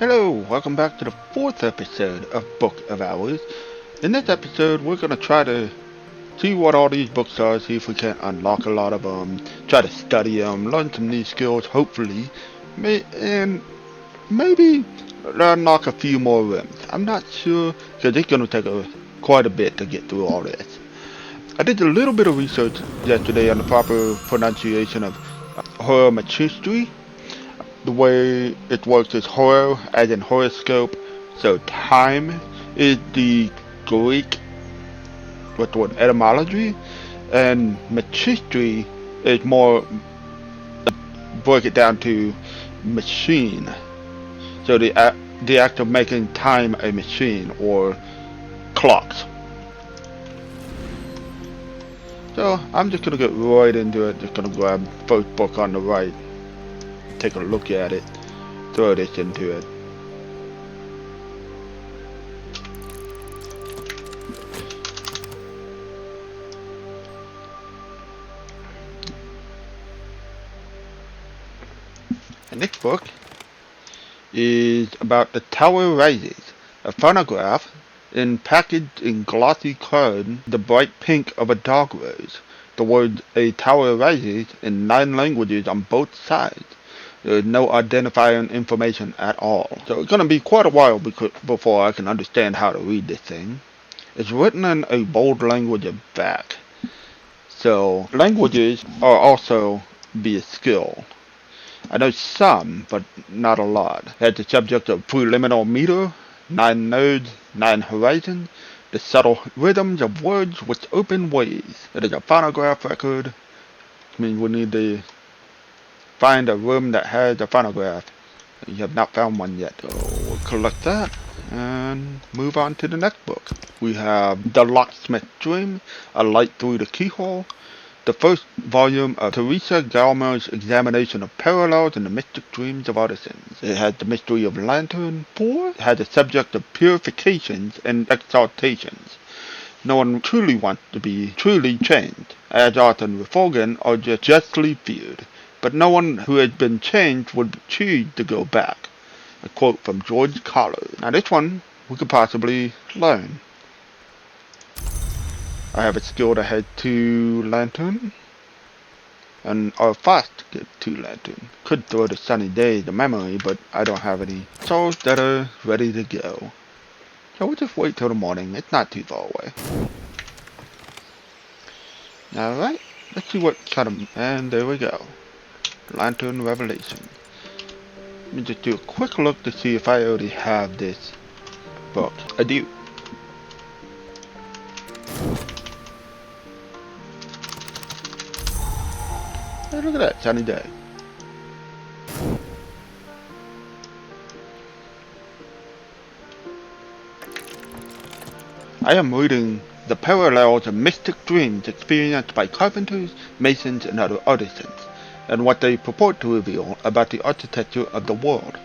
Hello, welcome back to the fourth episode of Book of Hours. In this episode, we're going to try to see what all these books are, see if we can unlock a lot of them, try to study them, learn some new skills, hopefully, and maybe unlock a few more rooms. I'm not sure, because it's going to take quite a bit to get through all this. I did a little bit of research yesterday on the proper pronunciation of horror machinery. The way it works is horror as in horoscope. So time is the Greek what's the word etymology, and machinery is more break it down to machine. So the act of making time a machine or clocks. So I'm just gonna get right into it. Just gonna grab first book on the right, take a look at it, throw this into it. And this book is about The Tower Rises, a phonograph packaged in glossy card, the bright pink of a dog rose. The word A Tower Rises in 9 languages on both sides. There is no identifying information at all. So it's going to be quite a while before I can understand how to read this thing. It's written in a bold language of back. So languages are also be a skill. I know some, but not a lot. Has the subject of preliminal meter, 9 nodes, 9 horizons, the subtle rhythms of words which open ways. It is a phonograph record, which means we need to find a room that has a phonograph. You have not found one yet. So we'll collect that and move on to the next book. We have The Locksmith's Dream, A Light Through the Keyhole. The first volume of Teresa Galmer's examination of parallels in the mystic dreams of artisans. It has the mystery of Lantern 4. It has the subject of purifications and exaltations. No one truly wants to be truly changed, as Arthur and Refogan are just justly feared. But no one who has been changed would choose to go back. A quote from George Carlo. Now this one we could possibly learn. I have a skill that has 2 lantern, and are fast to get 2 lantern. Could throw the sunny day the memory, but I don't have any souls that are ready to go. So we'll just wait till the morning. It's not too far away. Alright, let's see what kind of, and there we go. Lantern Revelation. Let me just do a quick look to see if I already have this book. I do. Hey, look at that, sunny day. I am reading The Parallels of Mystic Dreams Experienced by Carpenters, Masons, and other artisans, and what they purport to reveal about the architecture of the world.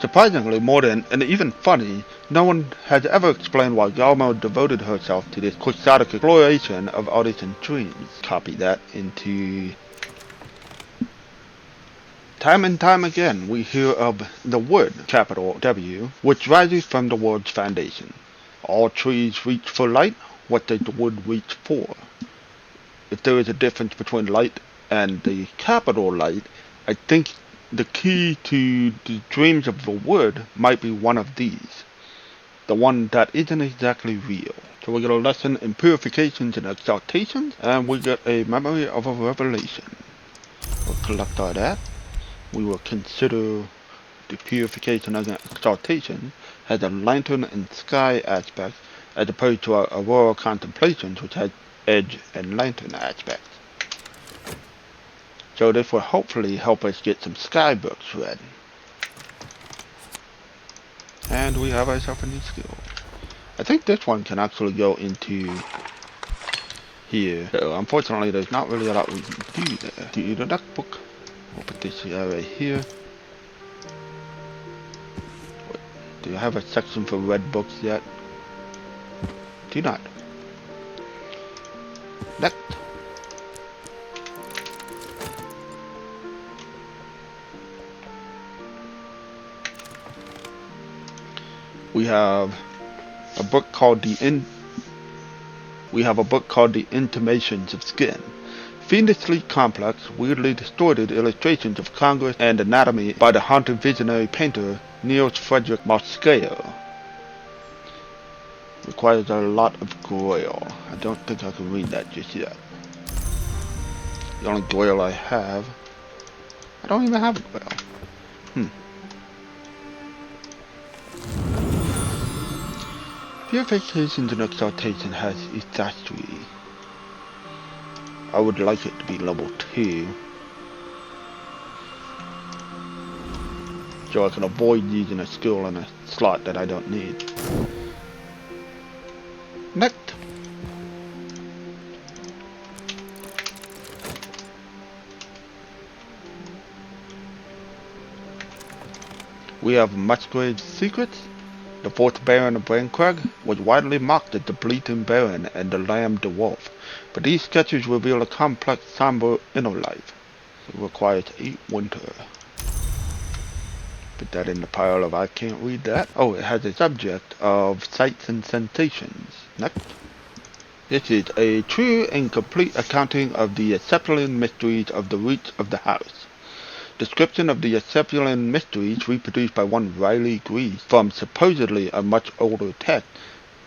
Surprisingly modern and even funny, no one has ever explained why Galmer devoted herself to this quixotic exploration of artisan dreams. Copy that into... Time and time again we hear of the wood, capital W, which rises from the world's foundation. All trees reach for light. What does the wood reach for? If there is a difference between light and the capital light, I think the key to the dreams of the wood might be one of these. The one that isn't exactly real. So we get a lesson in purifications and exaltations, and we get a memory of a revelation. We'll collect all that. We will consider the purification and exaltation as a lantern and sky aspect, as opposed to our aurora contemplations, which has edge and lantern aspects. So this will hopefully help us get some sky books read. And we have ourselves a new skill. I think this one can actually go into here. So unfortunately there's not really a lot we can do there. Do the next book. We'll put this right here. Do you have a section for red books yet? Do not. Next. We have a book called The Intimations of Skin. Fiendishly complex, weirdly distorted illustrations of Congress and anatomy by the haunted visionary painter Niels Frederick Mosqueo. Requires a lot of Grail. I don't think I can read that just yet. The only Grail I have... I don't even have a Grail. Purifications and Exaltation has Ethastry. I would like it to be level 2. So I can avoid using a skill in a slot that I don't need. Next. We have Musgrave's Secrets. The fourth Baron of Braincrag was widely mocked as the Bleating Baron and the Lamb Dwarf, but these sketches reveal a complex, somber inner life. It requires 8 winter. Put that in the pile of I can't read that. Oh, it has a subject of sights and sensations. Next. This is a true and complete accounting of the Acephalon mysteries of the roots of the house. Description of the Acephalon mysteries reproduced by one Riley Grease from supposedly a much older text.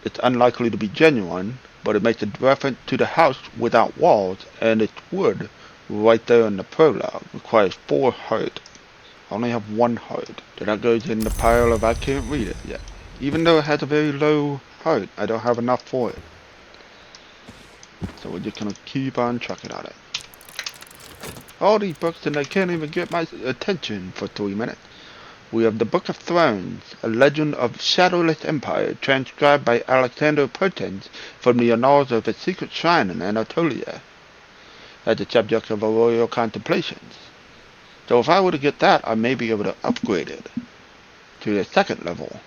It's unlikely to be genuine, but it makes a reference to the house without walls, and it's wood right there in the prologue. Requires 4 heart. I only have 1 heart. So that goes in the pile of I can't read it yet. Even though it has a very low heart, I don't have enough for it. So we're just gonna keep on trucking on it. All these books and I can't even get my attention for 3 minutes. We have the Book of Thrones, a legend of shadowless empire transcribed by Alexander Pertens from the annals of a secret shrine in Anatolia, as the subject of royal contemplations. So if I were to get that, I may be able to upgrade it to the 2nd level.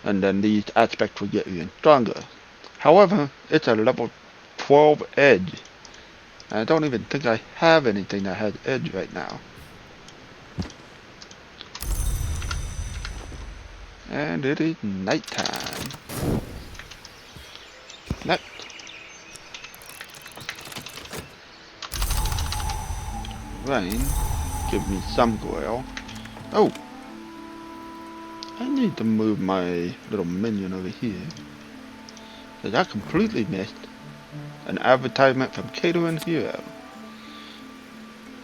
And then these aspects will get even stronger. However, it's a level 12 edge. I don't even think I have anything that has edge right now. And it is nighttime. Next. Rain. Give me some Grail. Oh! I need to move my little minion over here. Because I completely missed an advertisement from Cato and Hero.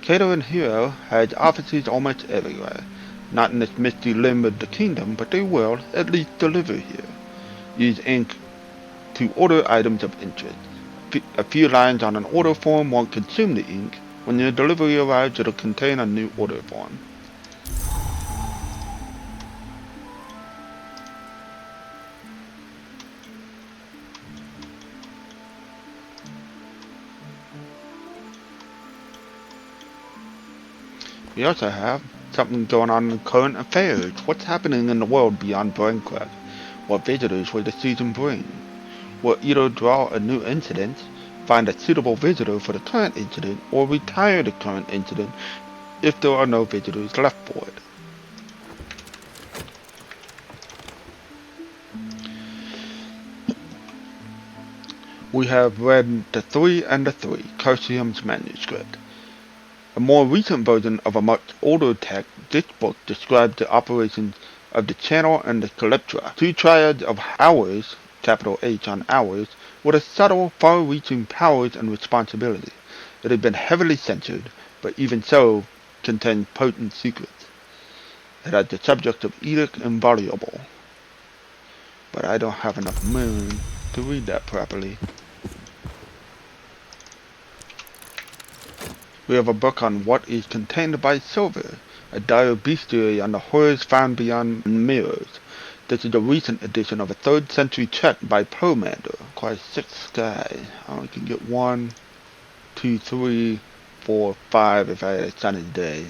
Cato and Hero has offices almost everywhere. Not in this misty limb of the kingdom, but they will at least deliver here. Use ink to order items of interest. A few lines on an order form won't consume the ink. When your delivery arrives, it'll contain a new order form. We also have something going on in current affairs. What's happening in the world beyond Braincrag? What visitors will the season bring? Will either draw a new incident, find a suitable visitor for the current incident, or retire the current incident if there are no visitors left for it? We have read The Three and the Three, Curcium's manuscript. A more recent version of a much older text, this book describes the operations of the Channel and the Calyptra, 2 triads of hours, capital H on hours, with a subtle, far-reaching powers and responsibility. It had been heavily censored, but even so, contained potent secrets. It had the subject of Edict Inviolable, but I don't have enough moon to read that properly. We have a book on what is contained by silver, a dire bestiary on the horrors found beyond mirrors. This is a recent edition of a 3rd century text by Pomander. Requires 6 sky. I only can get 1, 2, 3, 4, 5 if I had a sunny day.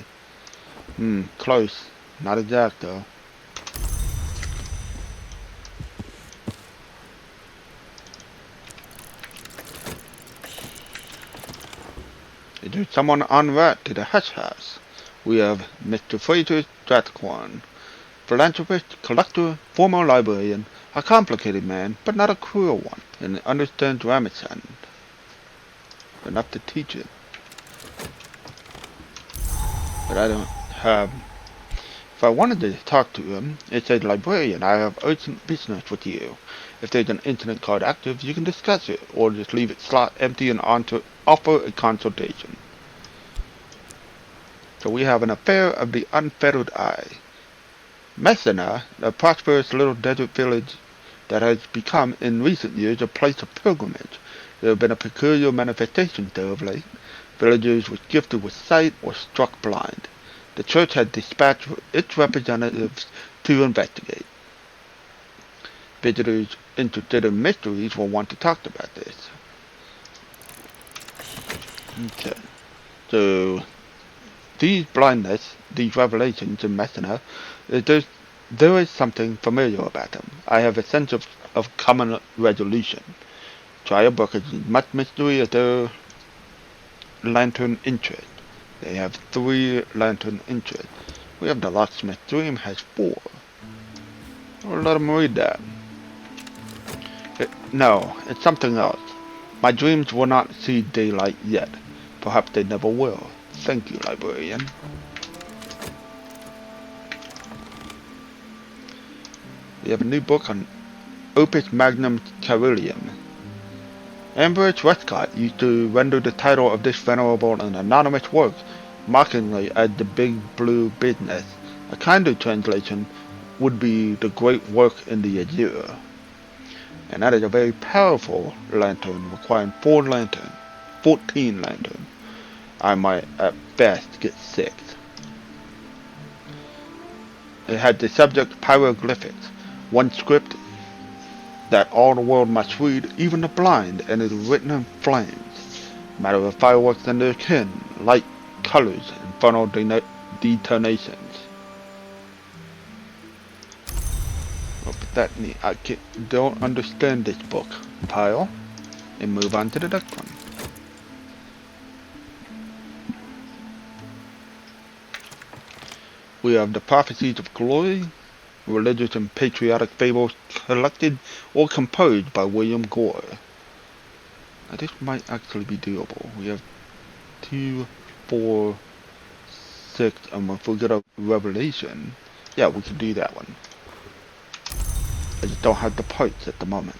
Close. Not exact though. Is there someone en route to the Hush House? We have Mr. Fraser's Stratquan. philanthropist, collector, former librarian, a complicated man, but not a cruel one, and understands Ramazan enough to teach him. But I don't have... If I wanted to talk to him, it said, "Librarian, I have urgent business with you. If there's an internet card active, you can discuss it, or just leave its slot empty and offer a consultation." So we have an affair of the unfettered eye. Messina, a prosperous little desert village that has become, in recent years, a place of pilgrimage. There have been a peculiar manifestation there of late. Villagers were gifted with sight or struck blind. The church had dispatched its representatives to investigate. Visitors interested in mysteries will want to talk about this. Okay. So, these blindness, these revelations in Messina, there is something familiar about them. I have a sense of common resolution. Try a book as much mystery as their lantern interest. They have 3 lantern interests. We have the locksmith's dream has 4. Well, let them read that. No, it's something else. My dreams will not see daylight yet. Perhaps they never will. Thank you, librarian. We have a new book on Opus Magnum Carillium. Ambrose Westcott used to render the title of this venerable and anonymous work mockingly as the Big Blue Business. A kinder translation would be the great work in the azure. And that is a very powerful lantern requiring 14 lanterns. I might at best get 6. It had the subject pyroglyphics, one script that all the world must read, even the blind, and it is written in flames. Matter of fireworks and their kin, light, colors, and infernal detonations. But that I don't understand this book, pile, and move on to the next one. We have the Prophecies of Glory, religious and patriotic fables collected or composed by William Gore. Now this might actually be doable. We have 2, 4, 6, and if we get a revelation, yeah, we can do that one. I just don't have the parts at the moment.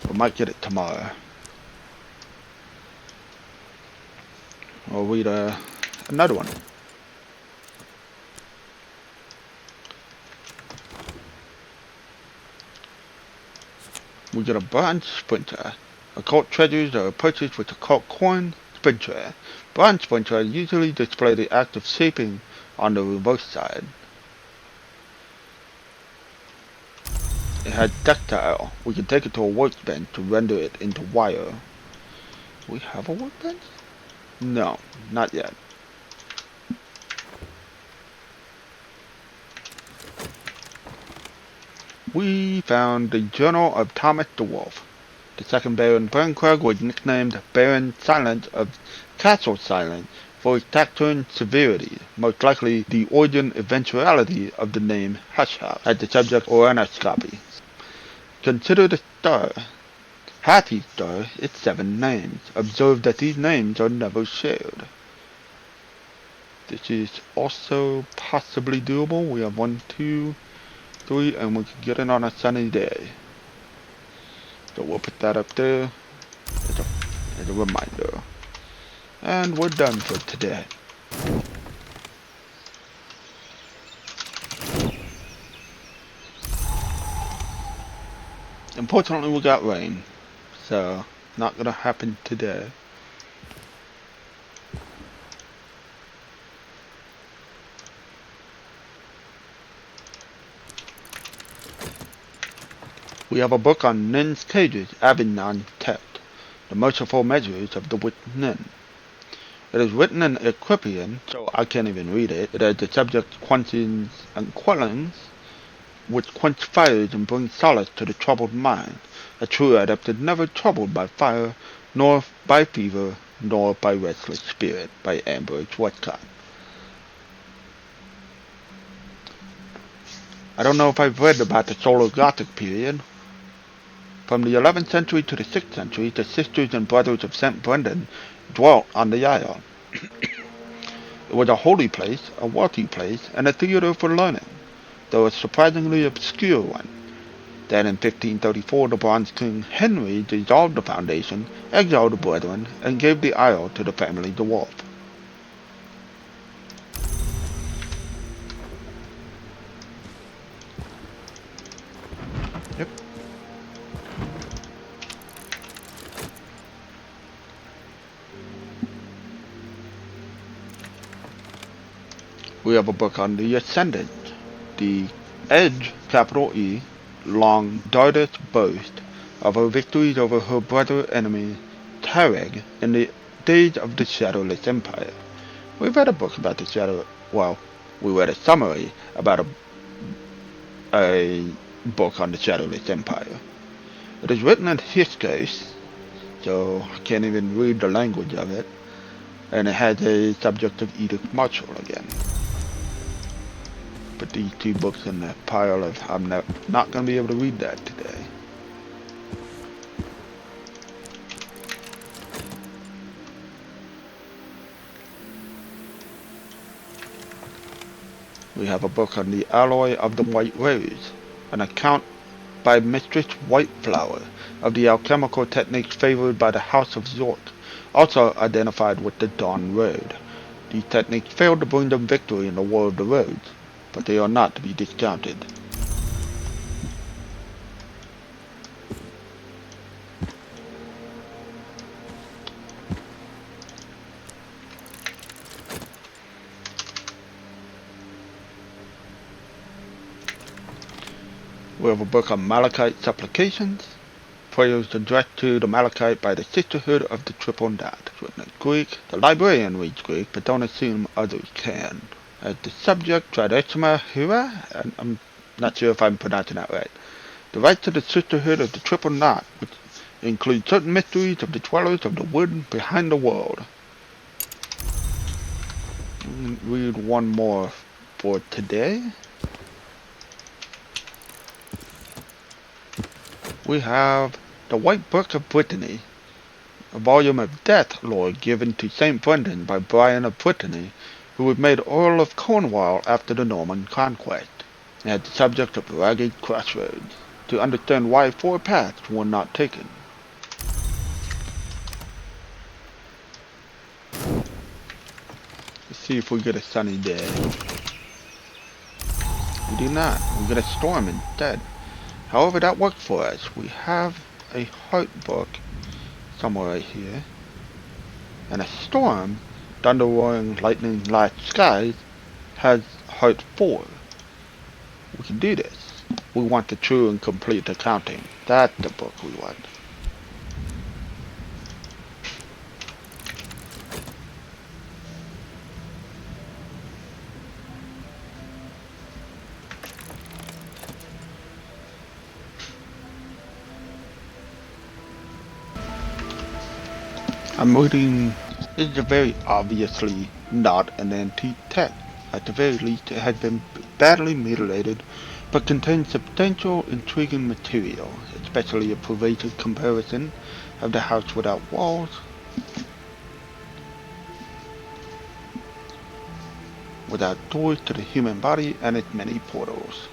We might get it tomorrow. I'll read another one. We get a bronze sprinter. Occult treasures are purchased with occult coin sprinter. Bronze sprinter usually display the act of shaping on the reverse side. It has textile. We can take it to a workbench to render it into wire. Do we have a workbench? No, not yet. We found the Journal of Thomas the Wolf. The second Baron Berncrag was nicknamed Baron Silent of Castle Silent for his taciturn severity, most likely the origin eventuality of the name Hush House, as the subject oranoscopy. Consider the star. Hattie's star, its 7 names. Observe that these names are never shared. This is also possibly doable. We have 1, 2, 3, and we can get it on a sunny day. So we'll put that up there as a reminder. And we're done for today. Unfortunately, we got rain, so not gonna happen today. We have a book on Nin's Cages, Avignon text, the merciful measures of the witch Nin. It is written in Equipian, so I can't even read it. It has the subject quenchings and quellings, which quench fires and bring solace to the troubled mind. A true adept is never troubled by fire, nor by fever, nor by restless spirit, by Ambrose Westcott. I don't know if I've read about the Solar Gothic period. From the 11th century to the 6th century, the sisters and brothers of St. Brendan dwelt on the isle. It was a holy place, a wealthy place, and a theater for learning, though a surprisingly obscure one. Then in 1534 the Bronze King Henry dissolved the foundation, exiled the brethren, and gave the isle to the family dwarf. Yep. We have a book on the Ascendant. The Edge, capital E, long darteth boast of her victories over her brother enemy Tareg in the days of the Shadowless Empire. We read a book about the we read a summary about a book on the Shadowless Empire. It is written in Hyksos, so I can't even read the language of it, and it has a subject of Edith Marshall again. But these two books in the pile of, I'm not going to be able to read that today. We have a book on the alloy of the White Rose, an account by Mistress Whiteflower of the alchemical techniques favored by the House of Zork, also identified with the Dawn Road. These techniques failed to bring them victory in the War of the Roads, but they are not to be discounted. We have a book on Malachite supplications, prayers addressed to the Malachite by the Sisterhood of the Triple Knot. Written in Greek. The librarian reads Greek, but don't assume others can. As the subject, Tridecima Hira, and I'm not sure if I'm pronouncing that right. The rites of the Sisterhood of the Triple Knot, which include certain mysteries of the dwellers of the wood behind the world. Read one more for today. We have the White Book of Brittany, a volume of death lore given to St. Brendan by Brian of Brittany, who was made Earl of Cornwall after the Norman conquest. It had the subject of ragged crossroads, to understand why 4 paths were not taken. Let's see if we get a sunny day. We do not. We get a storm instead. However, that worked for us. We have a heart book somewhere right here, and a storm, thunder roaring, lightning lashed skies, has heart 4. We can do this. We want the true and complete accounting. That's the book we want. I'm reading. This is very obviously not an antique text. At the very least, it has been badly mutilated, but contains substantial, intriguing material, especially a pervasive comparison of the House Without Walls without doors to the human body and its many portals.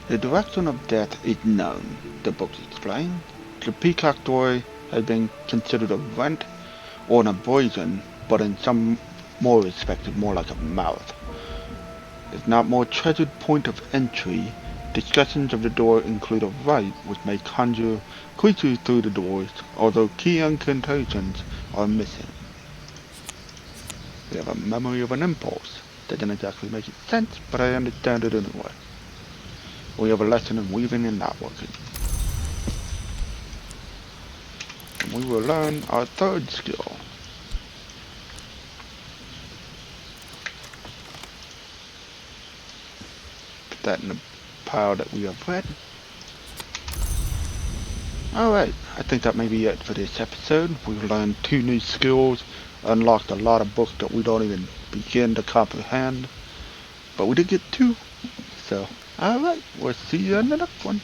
The direction of death is known, the books explain. The peacock door has been considered a vent or an abrasion, but in some more respects more like a mouth. If not more treasured point of entry, discussions of the door include a rite which may conjure creatures through the doors, although key incantations are missing. We have a memory of an impulse. Doesn't exactly make sense, but I understand it anyway. We have a lesson in weaving and knotworking. And we will learn our 3rd skill. Put that in the pile that we have read. Alright, I think that may be it for this episode. We've learned 2 new skills, unlocked a lot of books that we don't even begin to comprehend, but we did get 2. So, alright, we'll see you in the next one.